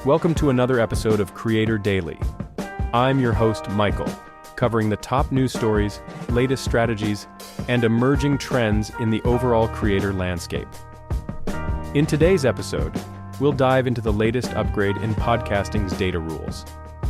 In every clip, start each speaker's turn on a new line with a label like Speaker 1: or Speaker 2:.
Speaker 1: Welcome to another episode of Creator Daily. I'm your host, Michael, covering the top news stories, latest strategies, and emerging trends in the overall creator landscape. In today's episode, we'll dive into the latest upgrade in podcasting's data rules.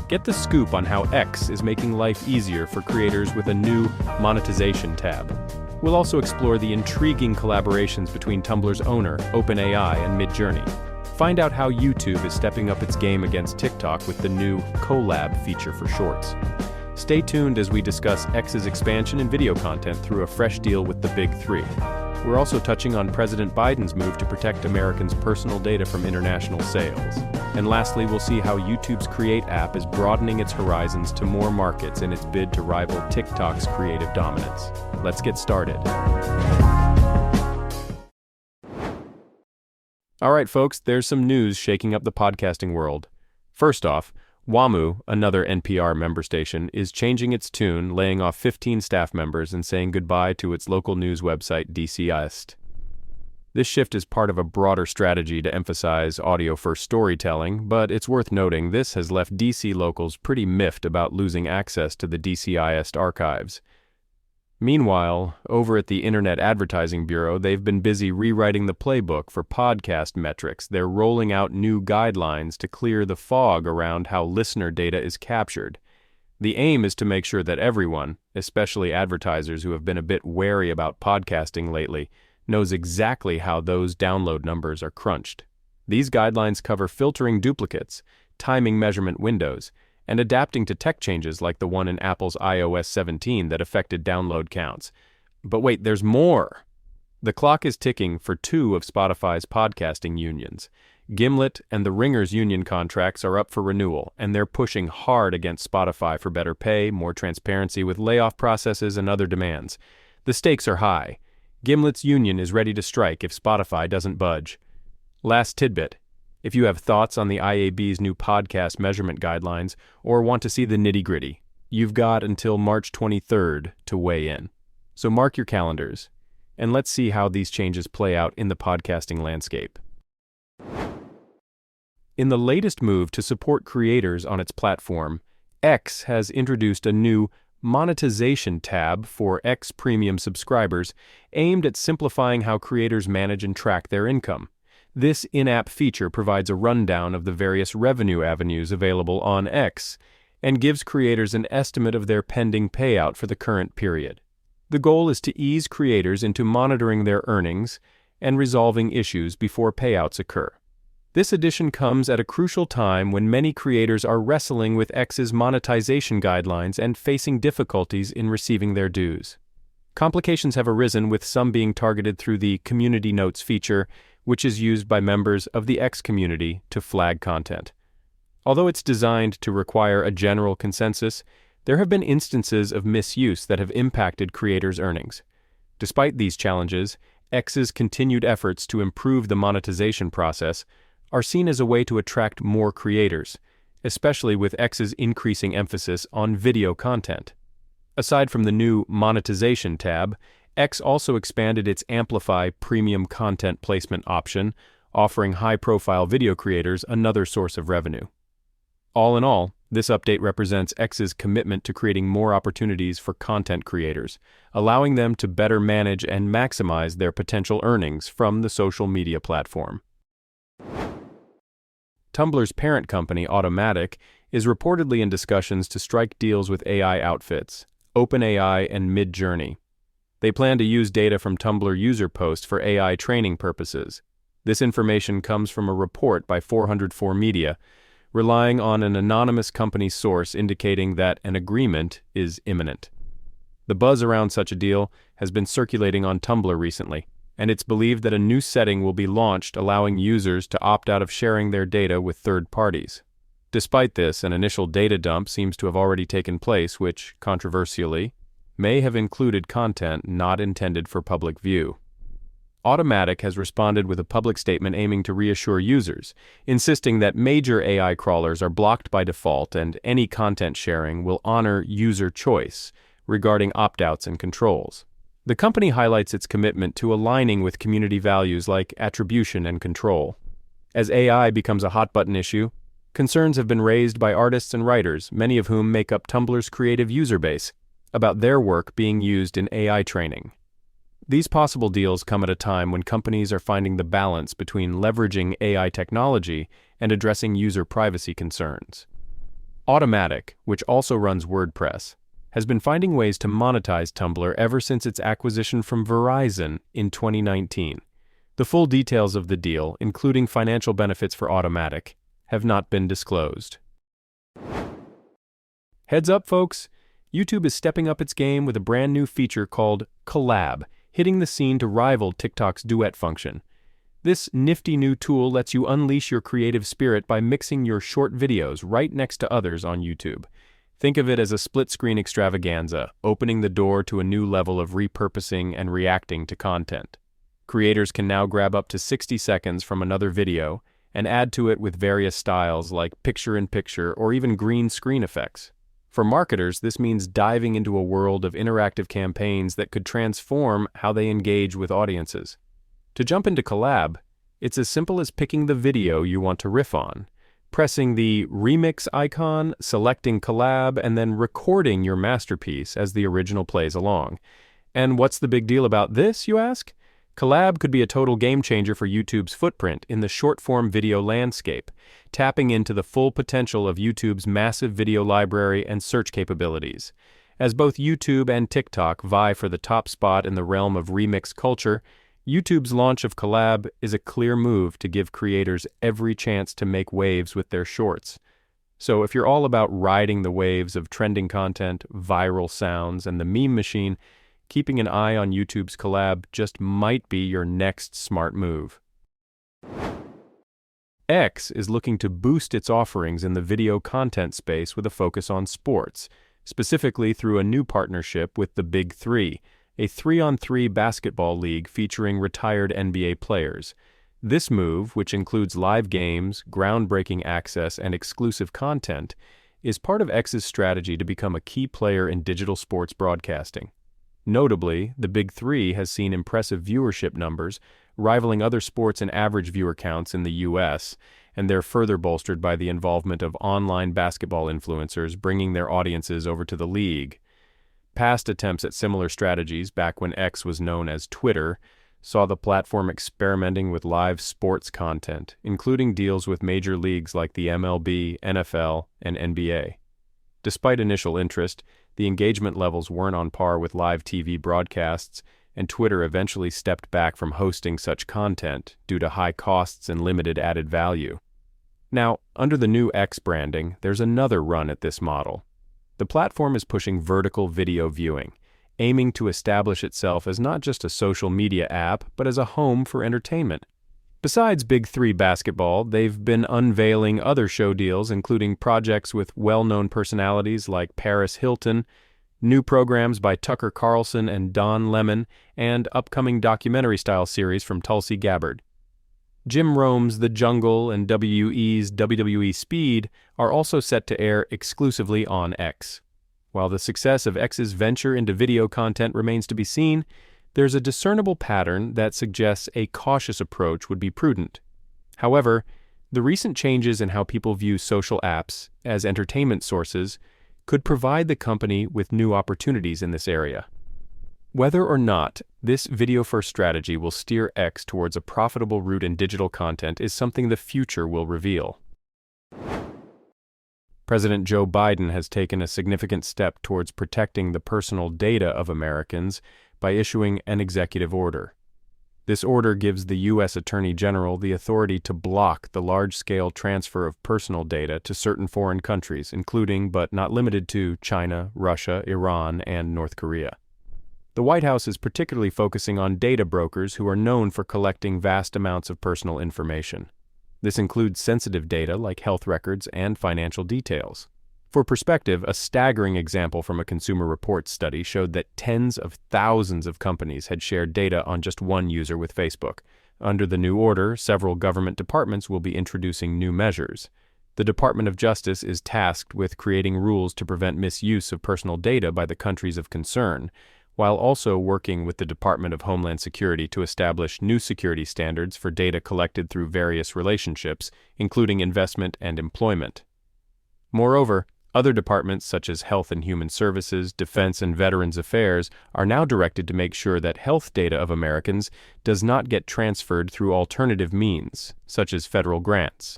Speaker 1: Get the scoop on how X is making life easier for creators with a new Monetization tab. We'll also explore the intriguing collaborations between Tumblr's owner, OpenAI, and Midjourney. Find out how YouTube is stepping up its game against TikTok with the new Collab feature for Shorts. Stay tuned as we discuss X's expansion in video content through a fresh deal with the Big Three. We're also touching on President Biden's move to protect Americans' personal data from international sales. And lastly, we'll see how YouTube's Create app is broadening its horizons to more markets in its bid to rival TikTok's creative dominance. Let's get started. All right, folks, there's some news shaking up the podcasting world. First off, WAMU, another NPR member station, is changing its tune, laying off 15 staff members and saying goodbye to its local news website, DCist. This shift is part of a broader strategy to emphasize audio-first storytelling, but it's worth noting this has left DC locals pretty miffed about losing access to the DCist archives. Meanwhile, over at the Internet Advertising Bureau, they've been busy rewriting the playbook for podcast metrics. They're rolling out new guidelines to clear the fog around how listener data is captured. The aim is to make sure that everyone, especially advertisers who have been a bit wary about podcasting lately, knows exactly how those download numbers are crunched. These guidelines cover filtering duplicates, timing measurement windows, and adapting to tech changes like the one in Apple's iOS 17 that affected download counts. But wait, there's more! The clock is ticking for two of Spotify's podcasting unions. Gimlet and the Ringers union contracts are up for renewal, and they're pushing hard against Spotify for better pay, more transparency with layoff processes, and other demands. The stakes are high. Gimlet's union is ready to strike if Spotify doesn't budge. Last tidbit. If you have thoughts on the IAB's new podcast measurement guidelines or want to see the nitty-gritty, you've got until March 23rd to weigh in. So mark your calendars, and let's see how these changes play out in the podcasting landscape. In the latest move to support creators on its platform, X has introduced a new Monetization tab for X Premium subscribers aimed at simplifying how creators manage and track their income. This in-app feature provides a rundown of the various revenue avenues available on X and gives creators an estimate of their pending payout for the current period. The goal is to ease creators into monitoring their earnings and resolving issues before payouts occur. This addition comes at a crucial time when many creators are wrestling with X's monetization guidelines and facing difficulties in receiving their dues. Complications have arisen, with some being targeted through the Community Notes feature, which is used by members of the X community to flag content. Although it's designed to require a general consensus, there have been instances of misuse that have impacted creators' earnings. Despite these challenges, X's continued efforts to improve the monetization process are seen as a way to attract more creators, especially with X's increasing emphasis on video content. Aside from the new Monetization tab, X also expanded its Amplify premium content placement option, offering high-profile video creators another source of revenue. All in all, this update represents X's commitment to creating more opportunities for content creators, allowing them to better manage and maximize their potential earnings from the social media platform. Tumblr's parent company, Automatic, is reportedly in discussions to strike deals with AI outfits, OpenAI and Midjourney. They plan to use data from Tumblr user posts for AI training purposes. This information comes from a report by 404 Media, relying on an anonymous company source indicating that an agreement is imminent. The buzz around such a deal has been circulating on Tumblr recently, and it's believed that a new setting will be launched allowing users to opt out of sharing their data with third parties. Despite this, an initial data dump seems to have already taken place, which, controversially, may have included content not intended for public view. Automatic has responded with a public statement aiming to reassure users, insisting that major AI crawlers are blocked by default and any content sharing will honor user choice regarding opt-outs and controls. The company highlights its commitment to aligning with community values like attribution and control. As AI becomes a hot-button issue, Concerns have been raised by artists and writers, many of whom make up Tumblr's creative user base, about their work being used in AI training. These possible deals come at a time when companies are finding the balance between leveraging AI technology and addressing user privacy concerns. Automatic, which also runs WordPress, has been finding ways to monetize Tumblr ever since its acquisition from Verizon in 2019. The full details of the deal, including financial benefits for Automatic, have not been disclosed. Heads up, folks! YouTube is stepping up its game with a brand new feature called Collab, hitting the scene to rival TikTok's duet function. This nifty new tool lets you unleash your creative spirit by mixing your short videos right next to others on YouTube. Think of it as a split-screen extravaganza, opening the door to a new level of repurposing and reacting to content. Creators can now grab up to 60 seconds from another video and add to it with various styles like picture-in-picture or even green screen effects. For marketers, this means diving into a world of interactive campaigns that could transform how they engage with audiences. To jump into Collab, it's as simple as picking the video you want to riff on, pressing the remix icon, selecting Collab, and then recording your masterpiece as the original plays along. And what's the big deal about this, you ask? Collab could be a total game changer for YouTube's footprint in the short-form video landscape, tapping into the full potential of YouTube's massive video library and search capabilities. As both YouTube and TikTok vie for the top spot in the realm of remix culture, YouTube's launch of Collab is a clear move to give creators every chance to make waves with their shorts. So if you're all about riding the waves of trending content, viral sounds, and the meme machine, keeping an eye on YouTube's Collab just might be your next smart move. X is looking to boost its offerings in the video content space with a focus on sports, specifically through a new partnership with the Big Three, a 3-on-3 basketball league featuring retired NBA players. This move, which includes live games, groundbreaking access, and exclusive content, is part of X's strategy to become a key player in digital sports broadcasting. Notably, the Big Three has seen impressive viewership numbers, rivaling other sports in average viewer counts in the U.S., and they're further bolstered by the involvement of online basketball influencers bringing their audiences over to the league. Past attempts at similar strategies, back when X was known as Twitter, saw the platform experimenting with live sports content, including deals with major leagues like the MLB, NFL, and NBA. Despite initial interest, the engagement levels weren't on par with live TV broadcasts, and Twitter eventually stepped back from hosting such content due to high costs and limited added value. Now, under the new X branding, there's another run at this model. The platform is pushing vertical video viewing, aiming to establish itself as not just a social media app, but as a home for entertainment. Besides Big Three basketball, they've been unveiling other show deals, including projects with well-known personalities like Paris Hilton, new programs by Tucker Carlson and Don Lemon, and upcoming documentary-style series from Tulsi Gabbard. Jim Rome's The Jungle and WE's WWE Speed are also set to air exclusively on X. While the success of X's venture into video content remains to be seen, there's a discernible pattern that suggests a cautious approach would be prudent. However, the recent changes in how people view social apps as entertainment sources could provide the company with new opportunities in this area. Whether or not this video-first strategy will steer X towards a profitable route in digital content is something the future will reveal. President Joe Biden has taken a significant step towards protecting the personal data of Americans by issuing an executive order. This order gives the U.S. Attorney General the authority to block the large-scale transfer of personal data to certain foreign countries, including but not limited to China, Russia, Iran, and North Korea. The White House is particularly focusing on data brokers who are known for collecting vast amounts of personal information. This includes sensitive data like health records and financial details. For perspective, a staggering example from a Consumer Reports study showed that tens of thousands of companies had shared data on just one user with Facebook. Under the new order, several government departments will be introducing new measures. The Department of Justice is tasked with creating rules to prevent misuse of personal data by the countries of concern, while also working with the Department of Homeland Security to establish new security standards for data collected through various relationships, including investment and employment. Moreover, other departments such as Health and Human Services, Defense, and Veterans Affairs are now directed to make sure that health data of Americans does not get transferred through alternative means, such as federal grants.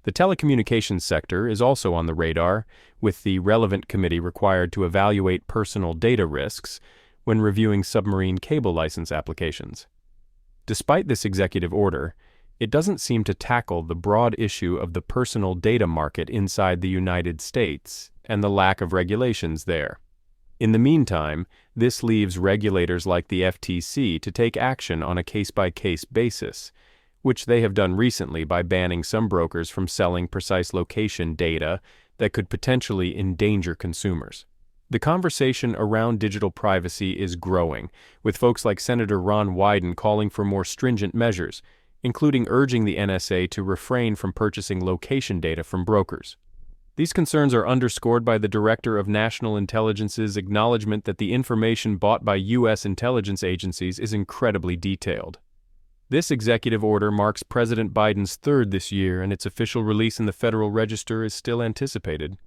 Speaker 1: The telecommunications sector is also on the radar, with the relevant committee required to evaluate personal data risks when reviewing submarine cable license applications. Despite this executive order, it doesn't seem to tackle the broad issue of the personal data market inside the United States and the lack of regulations there. In the meantime, this leaves regulators like the FTC to take action on a case-by-case basis, which they have done recently by banning some brokers from selling precise location data that could potentially endanger consumers. The conversation around digital privacy is growing, with folks like Senator Ron Wyden calling for more stringent measures, including urging the NSA to refrain from purchasing location data from brokers. These concerns are underscored by the Director of National Intelligence's acknowledgement that the information bought by U.S. intelligence agencies is incredibly detailed. This executive order marks President Biden's third this year, and its official release in the Federal Register is still anticipated.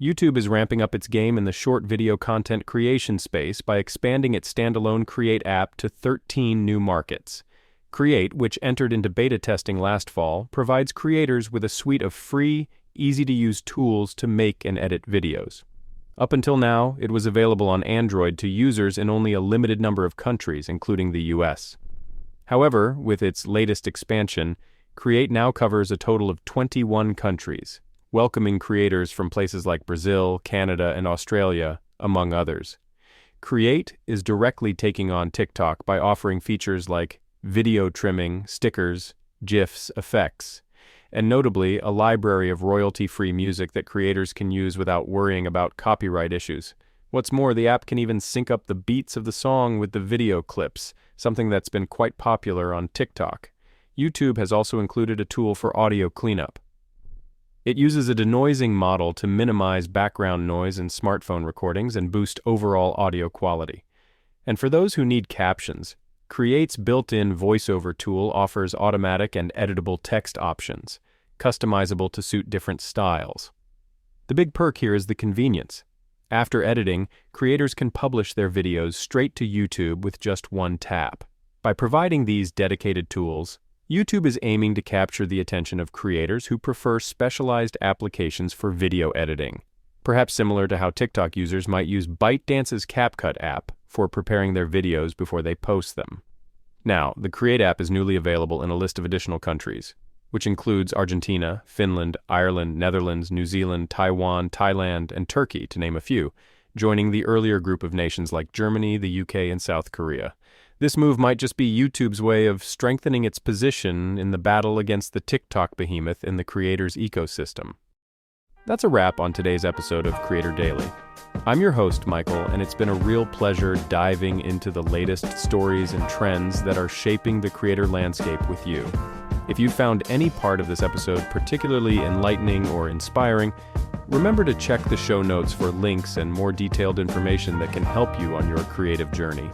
Speaker 1: YouTube is ramping up its game in the short video content creation space by expanding its standalone Create app to 13 new markets. Create, which entered into beta testing last fall, provides creators with a suite of free, easy-to-use tools to make and edit videos. Up until now, it was available on Android to users in only a limited number of countries, including the US. However, with its latest expansion, Create now covers a total of 21 countries, welcoming creators from places like Brazil, Canada, and Australia, among others. Create is directly taking on TikTok by offering features like video trimming, stickers, GIFs, effects, and notably a library of royalty-free music that creators can use without worrying about copyright issues. What's more, the app can even sync up the beats of the song with the video clips, something that's been quite popular on TikTok. YouTube has also included a tool for audio cleanup. It uses a denoising model to minimize background noise in smartphone recordings and boost overall audio quality. And for those who need captions, Create's built-in voiceover tool offers automatic and editable text options, customizable to suit different styles. The big perk here is the convenience. After editing, creators can publish their videos straight to YouTube with just one tap. By providing these dedicated tools, YouTube is aiming to capture the attention of creators who prefer specialized applications for video editing, perhaps similar to how TikTok users might use ByteDance's CapCut app for preparing their videos before they post them. Now, the Create app is newly available in a list of additional countries, which includes Argentina, Finland, Ireland, Netherlands, New Zealand, Taiwan, Thailand, and Turkey, to name a few, joining the earlier group of nations like Germany, the UK, and South Korea. This move might just be YouTube's way of strengthening its position in the battle against the TikTok behemoth in the creator's ecosystem. That's a wrap on today's episode of Creator Daily. I'm your host, Michael, and it's been a real pleasure diving into the latest stories and trends that are shaping the creator landscape with you. If you found any part of this episode particularly enlightening or inspiring, remember to check the show notes for links and more detailed information that can help you on your creative journey.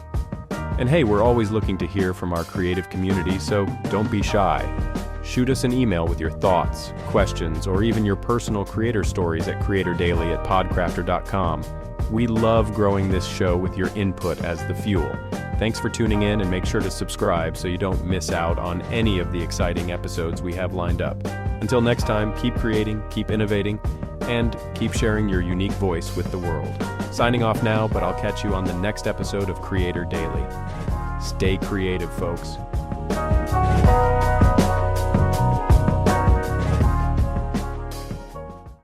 Speaker 1: And hey, we're always looking to hear from our creative community, so don't be shy. Shoot us an email with your thoughts, questions, or even your personal creator stories at creatordaily@podcrafter.com. We love growing this show with your input as the fuel. Thanks for tuning in, and make sure to subscribe so you don't miss out on any of the exciting episodes we have lined up. Until next time, keep creating, keep innovating, and keep sharing your unique voice with the world. Signing off now, but I'll catch you on the next episode of Creator Daily. Stay creative, folks.